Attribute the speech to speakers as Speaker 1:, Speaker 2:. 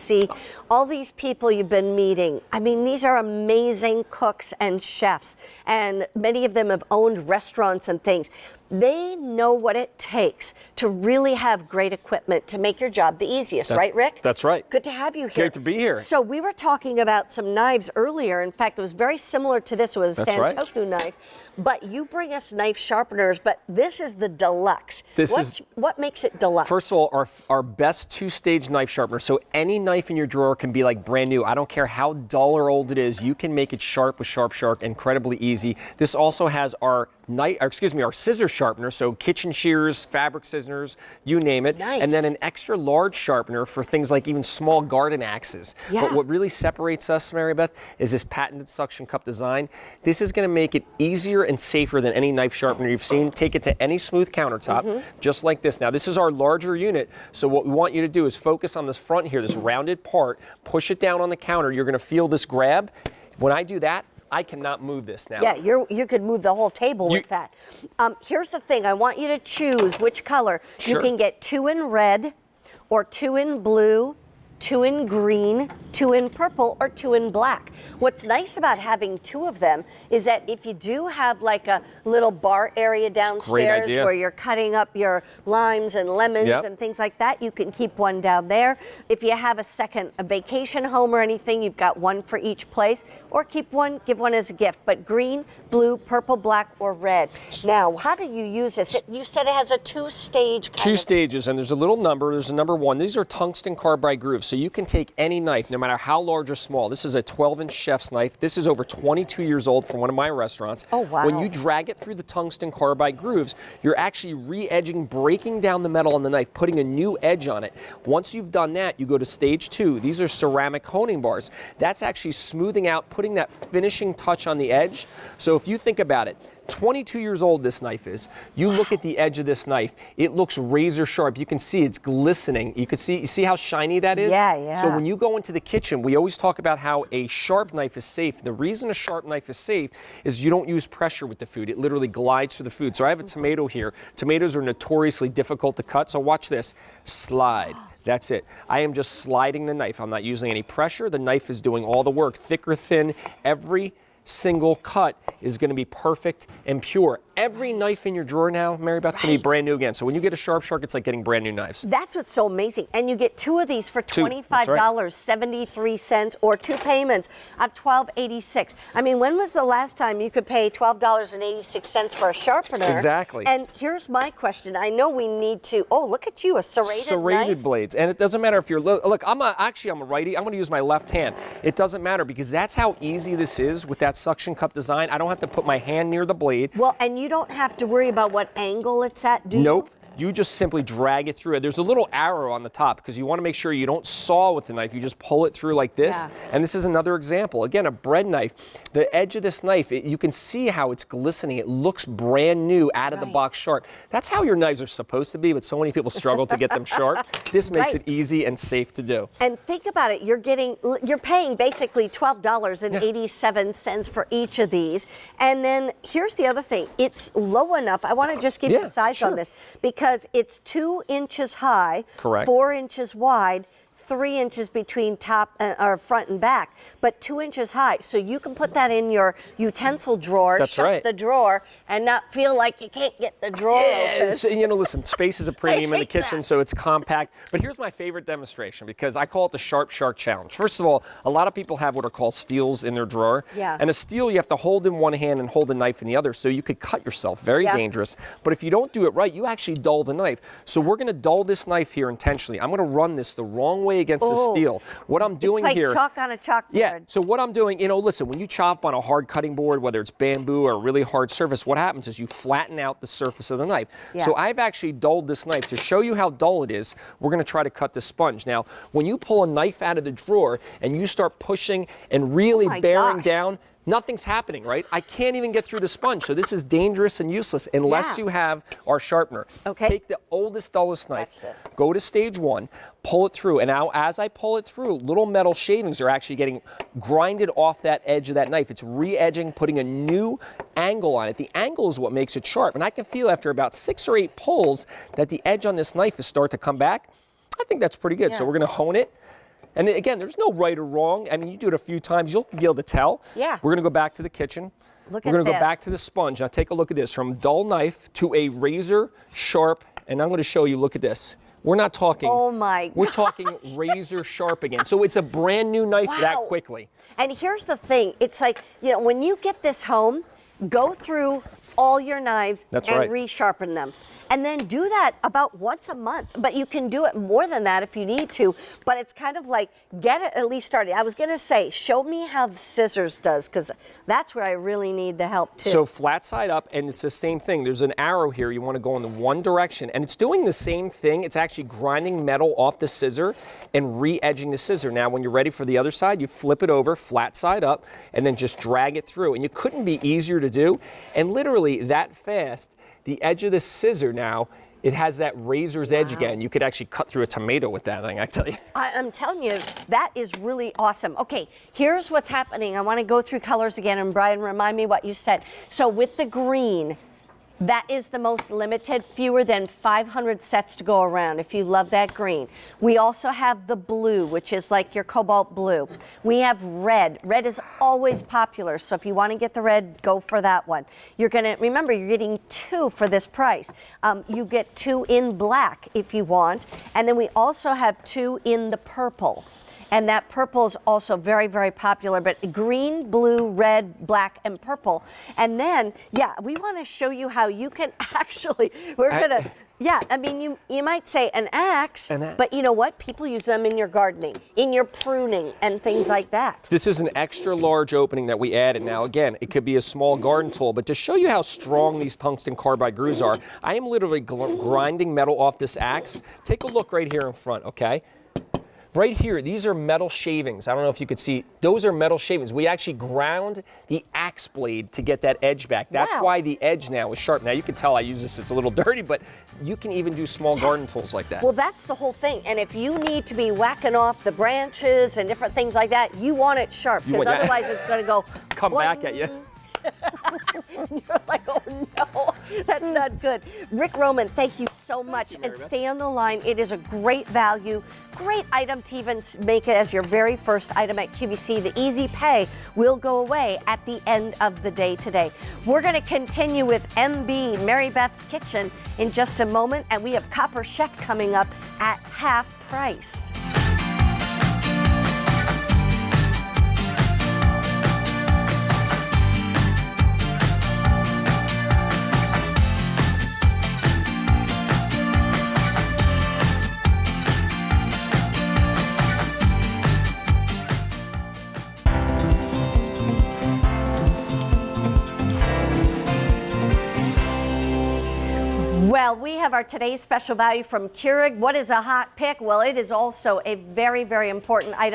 Speaker 1: see all these people you've been meeting. I mean, these are amazing cooks and chefs, and many of them have owned restaurants and things. They know what it takes to really have great equipment to make your job the easiest, right, Rick?
Speaker 2: That's right.
Speaker 1: Good to have you here.
Speaker 2: Great to be here.
Speaker 1: So we were talking about some knives earlier. In fact, it was very similar to this. It was a Santoku knife. But you bring us knife sharpeners, but this is the Deluxe. What makes it Deluxe?
Speaker 2: First of all, our best two-stage knife sharpener. So any knife in your drawer can be like brand new. I don't care how dull or old it is. You can make it sharp with Sharp Shark, incredibly easy. This also has our scissor sharpener, so kitchen shears, fabric scissors, you name it.
Speaker 1: Nice.
Speaker 2: And then an extra large sharpener for things like even small garden axes.
Speaker 1: Yeah.
Speaker 2: But what really separates us, Mary Beth, is this patented suction cup design. This is going to make it easier and safer than any knife sharpener you've seen. Take it to any smooth countertop, just like this. Now, this is our larger unit, so what we want you to do is focus on this front here, this rounded part, push it down on the counter. You're going to feel this grab. When I do that, I cannot move this now.
Speaker 1: Yeah, you could move the whole table with that. Here's the thing. I want you to choose which color.
Speaker 2: Sure.
Speaker 1: You can get 2 in red, or 2 in blue, 2 in green, 2 in purple, or 2 in black. What's nice about having 2 of them is that if you do have like a little bar area downstairs where you're cutting up your limes and lemons and things like that, you can keep one down there. If you have a vacation home or anything, you've got one for each place, or keep one, give one as a gift. But green, blue, purple, black, or red. Now, how do you use this? You said it has a 2-stage kind
Speaker 2: Two stages, and there's a little number. There's a number 1. These are tungsten carbide grooves. So you can take any knife, no matter how large or small. This is a 12-inch chef's knife. This is over 22 years old from one of my restaurants.
Speaker 1: Oh, wow.
Speaker 2: When you drag it through the tungsten carbide grooves, you're actually re-edging, breaking down the metal on the knife, putting a new edge on it. Once you've done that, you go to stage 2. These are ceramic honing bars. That's actually smoothing out, putting that finishing touch on the edge. So if you think about it, 22 years old this knife is. You look at the edge of this knife, it looks razor sharp. You can see it's glistening. You see how shiny that is?
Speaker 1: Yeah, yeah.
Speaker 2: So when you go into the kitchen, we always talk about how a sharp knife is safe. The reason a sharp knife is safe is you don't use pressure with the food. It literally glides through the food. So I have a tomato here. Tomatoes are notoriously difficult to cut, so watch this. Slide. That's it. I am just sliding the knife. I'm not using any pressure. The knife is doing all the work. Thick or thin, every single cut is going to be perfect and pure. Every knife in your drawer now, Mary Beth, can be brand new again. So when you get a Sharp Shark, it's like getting brand new knives.
Speaker 1: That's what's so amazing. And you get 2 of these for $25.73 or 2 payments of $12.86. I mean, when was the last time you could pay $12.86 for a sharpener?
Speaker 2: Exactly.
Speaker 1: And here's my question. I know we need to, oh, look at you, a serrated knife.
Speaker 2: Blades. And it doesn't matter if you're, look, I'm a righty. I'm going to use my left hand. It doesn't matter because that's how easy this is with that suction cup design. I don't have to put my hand near the blade.
Speaker 1: Well, and you don't have to worry about what angle it's at, do you?
Speaker 2: Nope. You just simply drag it through. There's a little arrow on the top because you want to make sure you don't saw with the knife. You just pull it through like this.
Speaker 1: Yeah.
Speaker 2: And this is another example. Again, a bread knife. The edge of this knife, you can see how it's glistening. It looks brand new, out of the box sharp. That's how your knives are supposed to be, but so many people struggle to get them sharp. This makes it easy and safe to do.
Speaker 1: And think about it. You're paying basically $12.87 for each of these. And then here's the other thing. It's low enough. I want to just give you the size on this because it's 2 inches high, 4 inches wide, 3 inches between top or front and back, but 2 inches high. So you can put that in your utensil drawer, shut the drawer, and not feel like you can't get the drawer open.
Speaker 2: So, listen, space is a premium in the kitchen, so it's compact. But here's my favorite demonstration because I call it the Sharp Shark Challenge. First of all, a lot of people have what are called steels in their drawer.
Speaker 1: Yeah.
Speaker 2: And a steel you have to hold in one hand and hold the knife in the other, so you could cut yourself. Very dangerous. But if you don't do it right, you actually dull the knife. So we're going to dull this knife here intentionally. I'm going to run this the wrong way against the steel. What I'm doing here.
Speaker 1: It's like chalk on a chalkboard.
Speaker 2: Yeah. So what I'm doing, listen, when you chop on a hard cutting board, whether it's bamboo or a really hard surface, what happens is you flatten out the surface of the knife. Yeah. So I've actually dulled this knife. To show you how dull it is, we're going to try to cut the sponge. Now, when you pull a knife out of the drawer and you start pushing and really bearing down, nothing's happening, right? I can't even get through the sponge. So this is dangerous and useless unless you have our sharpener. Okay. Take the oldest, dullest knife, go to stage 1, pull it through. And now as I pull it through, little metal shavings are actually getting grinded off that edge of that knife. It's re-edging, putting a new angle on it. The angle is what makes it sharp. And I can feel after about 6 or 8 pulls that the edge on this knife is starting to come back. I think that's pretty good. So we're going to hone it. And again, there's no right or wrong. I mean, you do it a few times, you'll be able to tell.
Speaker 1: Yeah.
Speaker 2: We're going to go back to the kitchen. We're going to go back to the sponge. Now take a look at this. From dull knife to a razor sharp, and I'm going to show you, look at this. We're not talking.
Speaker 1: Oh my.
Speaker 2: We're talking razor sharp again. So it's a brand new knife that quickly.
Speaker 1: And here's the thing. It's like, you know, when you get this home, go through all your knives and resharpen them. And then do that about once a month. But you can do it more than that if you need to. But it's kind of like, get it at least started. I was going to say, show me how the scissors does, because that's where I really need the help too.
Speaker 2: So flat side up, and it's the same thing. There's an arrow here. You want to go in the one direction. And it's doing the same thing. It's actually grinding metal off the scissor and re-edging the scissor. Now, when you're ready for the other side, you flip it over, flat side up, and then just drag it through. And it couldn't be easier to do. And literally that fast, the edge of the scissor now, it has that razor's edge again. You could actually cut through a tomato with that thing, I tell you.
Speaker 1: I'm telling you, that is really awesome. Okay, here's what's happening. I want to go through colors again, and Brian, remind me what you said. So with the green, that is the most limited, fewer than 500 sets to go around if you love that green. We also have the blue, which is like your cobalt blue. We have red. Red is always popular, so if you want to get the red, go for that one. You're going to, remember, you're getting 2 for this price. You get 2 in black if you want, and then we also have 2 in the purple. And that purple is also very, very popular, but green, blue, red, black, and purple. And then, yeah, we want to show you how you can actually, yeah, I mean, you might say an axe, but you know what? People use them in your gardening, in your pruning, and things like that.
Speaker 2: This is an extra large opening that we added. Now, again, it could be a small garden tool, but to show you how strong these tungsten carbide grooves are, I am literally grinding metal off this axe. Take a look right here in front, okay? Right here, these are metal shavings. I don't know if you could see. Those are metal shavings. We actually ground the axe blade to get that edge back. That's why the edge now is sharp. Now, you can tell I use this. It's a little dirty, but you can even do small garden tools like that.
Speaker 1: Well, that's the whole thing. And if you need to be whacking off the branches and different things like that, you want it sharp, because otherwise it's going to go
Speaker 2: come back at you.
Speaker 1: You're like, oh no, that's not good. Rick Roman, thank you so much. And stay on the line. It is a great value, great item to even make it as your very first item at QVC. The easy pay will go away at the end of the day today. We're going to continue with MB, Mary Beth's Kitchen, in just a moment. And we have Copper Chef coming up at half price. Well, we have our today's special value from Keurig. What is a hot pick? Well, it is also a very, very important item.